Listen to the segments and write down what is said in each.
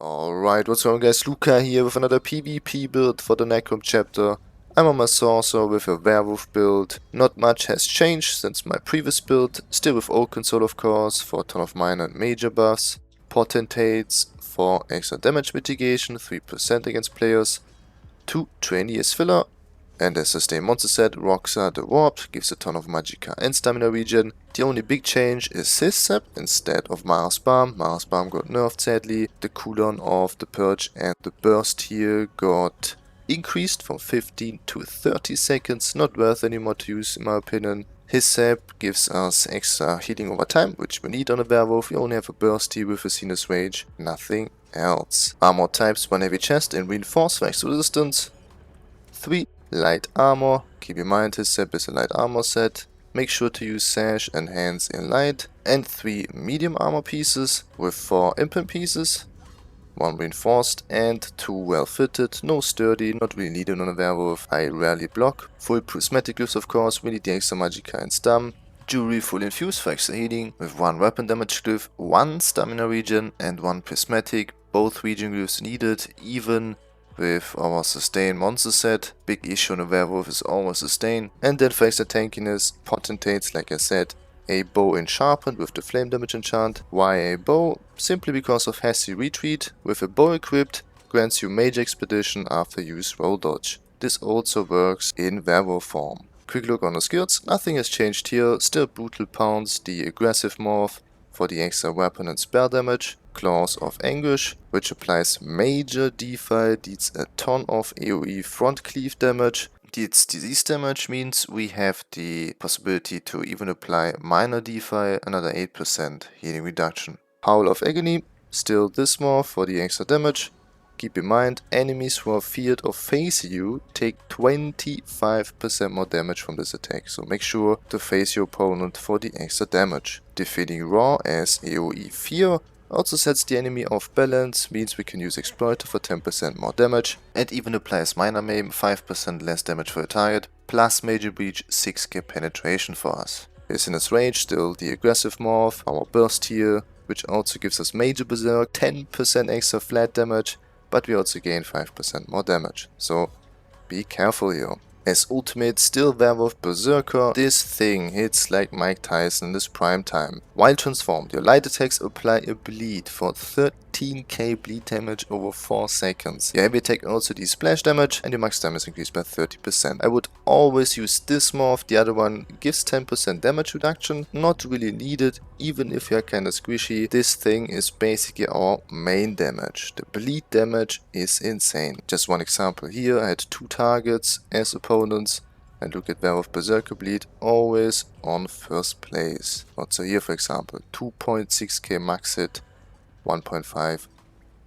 Alright, what's going on guys, Luca here with another PvP build for the Necrom chapter. I'm on my Magsorc with a Werewolf build. Not much has changed since my previous build, still with old console of course, for a ton of minor and major buffs. Potentates for extra damage mitigation, 3% against players. 2 trainee as filler. And as a stay monster set, Roxa the Warped gives a ton of Magicka and stamina regen. The only big change is his sep instead of Mara's Balm. Mara's Balm got nerfed sadly. The cooldown of the Purge and the Burst here got increased from 15 to 30 seconds. Not worth anymore to use in my opinion. His sep gives us extra healing over time, which we need on a Werewolf. We only have a Burst here with Hircines Rage, nothing else. Armor types 1 heavy chest and reinforced for extra resistance. 3 light armor, keep in mind his sep is a light armor set. Make sure to use sash and hands in light. And 3 medium armor pieces with 4 imprint pieces. 1 reinforced and 2 well fitted, no sturdy, not really needed on a werewolf, I rarely block. Full prismatic glyphs of course, we need the extra Magicka and Stam. Jewelry full infused for extra healing, with 1 weapon damage glyph, 1 stamina regen and 1 prismatic, both regen glyphs needed, even with our sustain monster set. Big issue on a werewolf is always sustain. And then for extra tankiness, potentates like I said, a bow encharpened with the flame damage enchant. Why a bow? Simply because of hasty retreat. With a bow equipped, grants you mage expedition after use roll dodge. This also works in werewolf form. Quick look on the skills, nothing has changed here, still brutal pounce, the aggressive morph for the extra weapon and spell damage. Claws of Anguish, which applies major defi, deals a ton of AoE front cleave damage. Deals disease damage means we have the possibility to even apply minor defi, another 8% healing reduction. Howl of Agony, still this morph for the extra damage. Keep in mind, enemies who are feared or face you take 25% more damage from this attack, so make sure to face your opponent for the extra damage. Defeating Raw as AoE Fear also sets the enemy off balance, means we can use Exploiter for 10% more damage, and even applies Minor Maim, 5% less damage for a target, plus Major Breach 6k penetration for us. Hircines Rage, still the aggressive morph, our burst here, which also gives us Major Berserk, 10% extra flat damage, but we also gain 5% more damage, so be careful here. As ultimate, still Werewolf Berserker, this thing hits like Mike Tyson in his prime time. While transformed, your light attacks apply a bleed for 13k bleed damage over 4 seconds. Your heavy attack also deals splash damage and your max damage is increased by 30%. I would always use this morph, the other one gives 10% damage reduction, not really needed even if you're kinda squishy. This thing is basically our main damage. The bleed damage is insane. Just one example here, I had 2 targets as opponents and look at Werewolf Berserker bleed, always on first place. Also here for example, 2.6k max hit, 1.5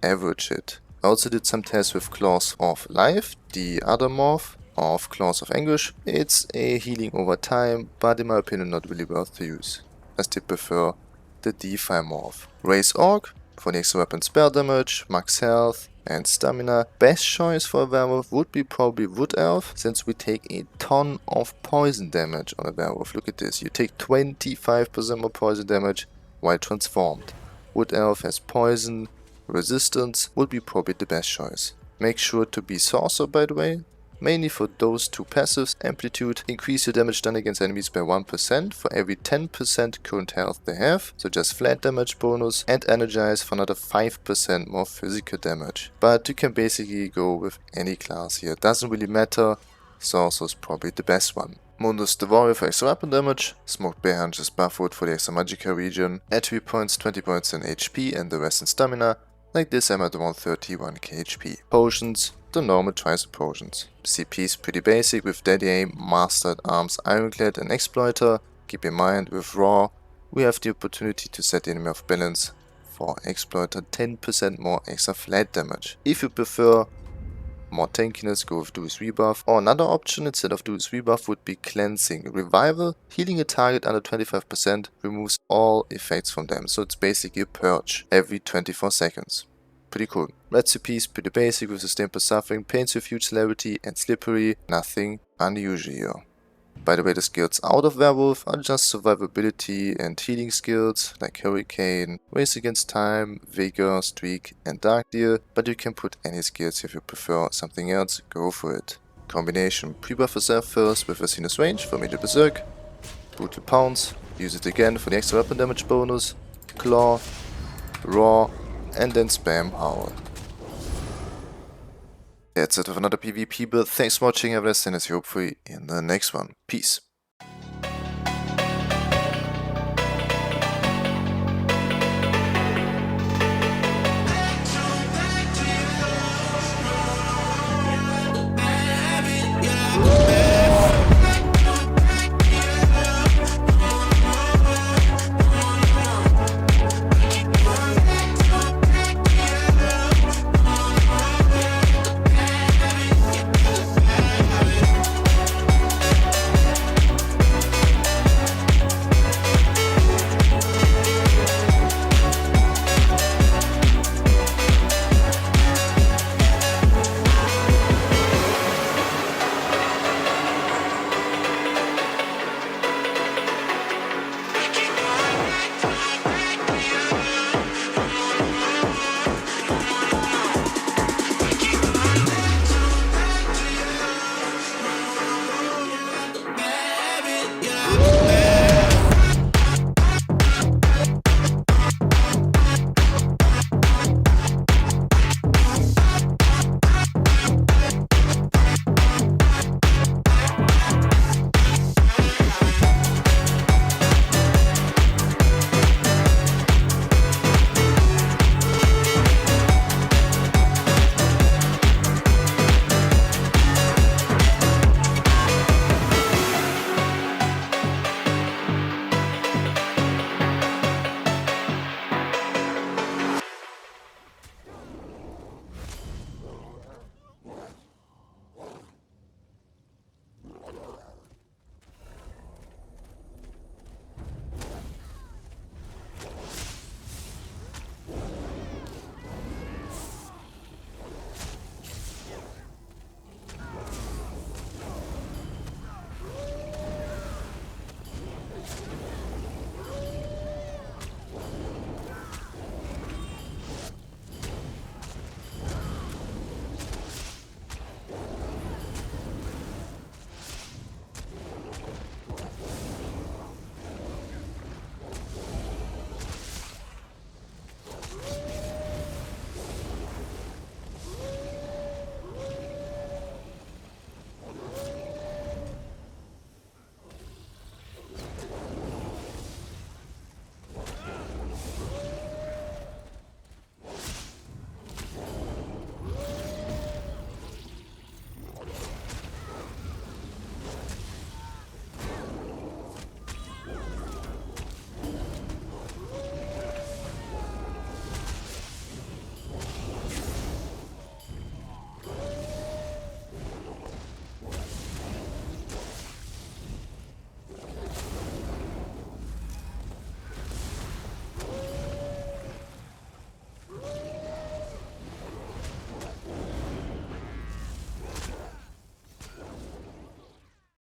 average hit. I also did some tests with Claws of Life, the other morph of Claws of Anguish. It's a healing over time, but in my opinion not really worth to use. I still prefer the DeFi morph. Raise Orc for the extra weapon spell damage, max health and stamina. Best choice for a werewolf would be probably Wood Elf, since we take a ton of poison damage on a werewolf. Look at this, you take 25% more poison damage while transformed. Wood Elf has poison resistance, would be probably the best choice. Make sure to be Sorcerer by the way, mainly for those 2 passives. Amplitude, increase your damage done against enemies by 1% for every 10% current health they have, so just flat damage bonus, and Energize for another 5% more physical damage. But you can basically go with any class here, doesn't really matter, Sorcerer is probably the best one. Mundus the Warrior for extra weapon damage, Smoked Bear Hunches Buffwood for the extra Magicka regen, attribute points 20 points in HP and the rest in stamina. Like this I'm at around 31k HP. Potions, the normal tricep potions. CP is pretty basic with Deadly Aim, Mastered Arms, Ironclad and Exploiter. Keep in mind with Raw we have the opportunity to set the enemy off balance for Exploiter 10% more extra flat damage. If you prefer more tankiness, go with Duel's Rebuff, or another option instead of Duel's Rebuff would be Cleansing Revival. Healing a target under 25% removes all effects from them, so it's basically a purge every 24 seconds. Pretty cool. Recipe is pretty basic with Sustained Suffering, Pains with Huge Celerity and Slippery, nothing unusual here. By the way, the skills out of Werewolf are just survivability and healing skills like Hurricane, Race Against Time, Vigor, Streak and Dark Deal, but you can put any skills if you prefer something else, go for it. Combination: pre-buff yourself first with Hircines range for immediate berserk, brutal pounce, use it again for the extra weapon damage bonus, claw, raw, and then spam howl. That's it with another PvP build. Thanks for watching, have a nice day and see you hopefully in the next one. Peace.